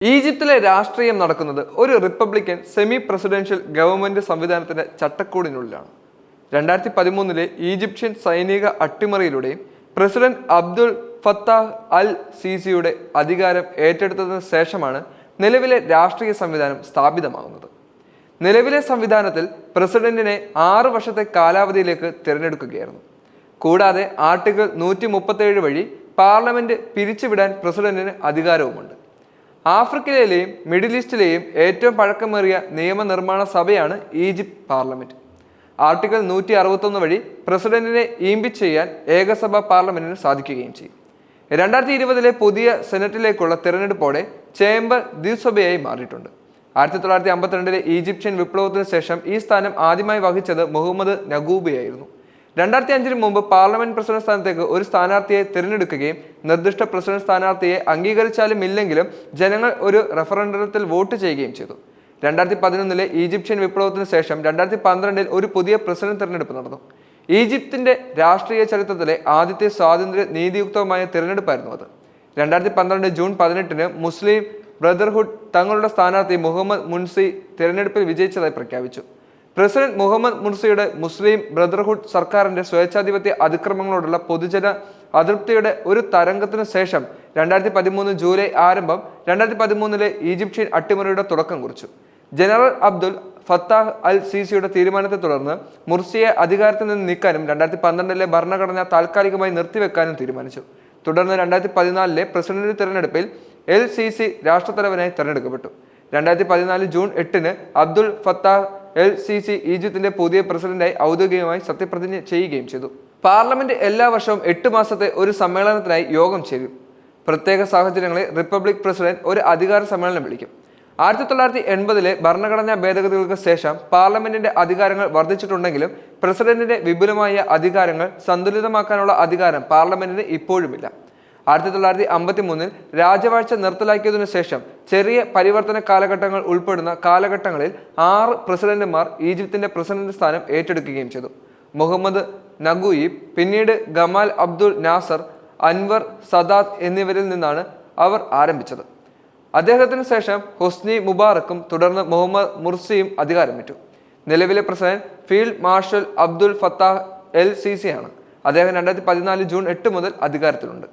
ഈജിപ്തിലെ രാഷ്ട്രീയം നടക്കുന്നത് ഒരു റിപ്പബ്ലിക്കൻ സെമി പ്രസിഡൻഷ്യൽ ഗവൺമെന്റ് സംവിധാനത്തിന്റെ ചട്ടക്കൂടിനുള്ളിലാണ്. 2013 ഈജിപ്ഷ്യൻ സൈനിക അട്ടിമറിയിലൂടെയും പ്രസിഡന്റ് അബ്ദുൽ ഫത്താഹ് അൽ സീസിയുടെ അധികാരം ഏറ്റെടുത്തതിനു ശേഷമാണ് നിലവിലെ രാഷ്ട്രീയ സംവിധാനം സ്ഥാപിതമാകുന്നത്. നിലവിലെ സംവിധാനത്തിൽ പ്രസിഡന്റിനെ 6 വർഷത്തെ കാലാവധിയിലേക്ക് തിരഞ്ഞെടുക്കുകയായിരുന്നു. കൂടാതെ ആർട്ടിക്കിൾ 137 വഴി പാർലമെന്റ് പിരിച്ചുവിടാൻ പ്രസിഡന്റിന് അധികാരവുമുണ്ട്. ആഫ്രിക്കയിലെയും മിഡിൽ ഈസ്റ്റിലെയും ഏറ്റവും പഴക്കമേറിയ നിയമനിർമ്മാണ സഭയാണ് ഈജിപ്ത് പാർലമെന്റ്. ആർട്ടിക്കിൾ 161 വഴി പ്രസിഡന്റിനെ ഇംപീച്ച് ചെയ്യാൻ ഏകസഭ പാർലമെന്റിന് സാധിക്കുകയും ചെയ്യും. 2020 പുതിയ സെനറ്റിലേക്കുള്ള തിരഞ്ഞെടുപ്പോടെ ചേംബർ ദ്വിസഭയായി മാറിയിട്ടുണ്ട്. 1952 ഈജിപ്ഷ്യൻ വിപ്ലവത്തിന് ശേഷം ഈ സ്ഥാനം ആദ്യമായി വഹിച്ചത് മുഹമ്മദ് നഗൂബയായിരുന്നു. 2005 മുമ്പ് പാർലമെന്റ് പ്രസിഡന്റ് സ്ഥാനത്തേക്ക് ഒരു സ്ഥാനാർത്ഥിയെ തിരഞ്ഞെടുക്കുകയും നിർദ്ദിഷ്ട പ്രസിഡന്റ് സ്ഥാനാർത്ഥിയെ അംഗീകരിച്ചാലും ഇല്ലെങ്കിലും ജനങ്ങൾ ഒരു റഫറൻഡത്തിൽ വോട്ട് ചെയ്യുകയും ചെയ്തു. 2011 ഈജിപ്ഷ്യൻ വിപ്ലവത്തിന് ശേഷം 2012 ഒരു പുതിയ പ്രസിഡന്റ് തിരഞ്ഞെടുപ്പ് നടന്നു. ഈജിപ്തിന്റെ രാഷ്ട്രീയ ചരിത്രത്തിലെ ആദ്യത്തെ സ്വാതന്ത്ര്യ നീതിയുക്തമായ തിരഞ്ഞെടുപ്പായിരുന്നു അത്. 2012 ജൂൺ 18 മുസ്ലിം ബ്രദർഹുഡ് തങ്ങളുടെ സ്ഥാനാർത്ഥി മുഹമ്മദ് മുൻസി തിരഞ്ഞെടുപ്പിൽ വിജയിച്ചതായി പ്രഖ്യാപിച്ചു. പ്രസിഡന്റ് മുഹമ്മദ് മുർസിയുടെ മുസ്ലിം ബ്രദർഹുഡ് സർക്കാരിന്റെ സ്വേച്ഛാധിപത്യ അതിക്രമങ്ങളോടുള്ള പൊതുജന അതൃപ്തിയുടെ ഒരു തരംഗത്തിനു ശേഷം 2013 ജൂലൈ ആരംഭം 2013 ഈജിപ്ഷ്യൻ അട്ടിമറിയുടെ തുടക്കം കുറിച്ചു. ജനറൽ അബ്ദുൽ ഫത്താഹ് അൽ സീസിയുടെ തീരുമാനത്തെ തുടർന്ന് മുർസിയെ അധികാരത്തിൽ നിന്ന് നീക്കാനും 2012 ഭരണഘടന താൽക്കാലികമായി നിർത്തിവെക്കാനും തീരുമാനിച്ചു. തുടർന്ന് 2014 പ്രസിഡന്റ് തിരഞ്ഞെടുപ്പിൽ എൽ സീസി രാഷ്ട്രത്തലവനായി തെരഞ്ഞെടുക്കപ്പെട്ടു. 2014 ജൂൺ 8 അബ്ദുൽ ഫത്താഹ് എൽ സീസി ഈജിപ്തിന്റെ പുതിയ പ്രസിഡന്റായി ഔദ്യോഗികമായി സത്യപ്രതിജ്ഞ ചെയ്യുകയും ചെയ്തു. പാർലമെന്റ് എല്ലാ വർഷവും 8 മാസത്തെ ഒരു സമ്മേളനത്തിനായി യോഗം ചേരും. പ്രത്യേക സാഹചര്യങ്ങളിൽ റിപ്പബ്ലിക് പ്രസിഡന്റ് ഒരു അധികാര സമ്മേളനം വിളിക്കും. 1980 ഭരണഘടനാ ഭേദഗതികൾക്ക് ശേഷം പാർലമെന്റിന്റെ അധികാരങ്ങൾ വർദ്ധിച്ചിട്ടുണ്ടെങ്കിലും പ്രസിഡന്റിന്റെ വിപുലമായ അധികാരങ്ങൾ സന്തുലിതമാക്കാനുള്ള അധികാരം പാർലമെന്റിന് ഇപ്പോഴുമില്ല. 1953 രാജവാഴ്ച നിർത്തലാക്കിയതിനു ശേഷം ചെറിയ പരിവർത്തന കാലഘട്ടങ്ങൾ ഉൾപ്പെടുന്ന കാലഘട്ടങ്ങളിൽ 6 പ്രസിഡന്റുമാർ ഈജിപ്തിന്റെ പ്രസിഡന്റ് സ്ഥാനം ഏറ്റെടുക്കുകയും ചെയ്തു. മുഹമ്മദ് നഗൂയിബ്, പിന്നീട് ഗമാൽ അബ്ദുൽ നാസർ, അൻവർ സദാത്ത് എന്നിവരിൽ നിന്നാണ് അവർ ആരംഭിച്ചത്. അദ്ദേഹത്തിന് ശേഷം ഹൊസ്നി മുബാറക്കും തുടർന്ന് മുഹമ്മദ് മുർസിയും അധികാരമേറ്റു. നിലവിലെ president field marshal Abdel Fattah el Sisi ആണ്. അദ്ദേഹം 2014 ജൂൺ 8 മുതൽ അധികാരത്തിലുണ്ട്.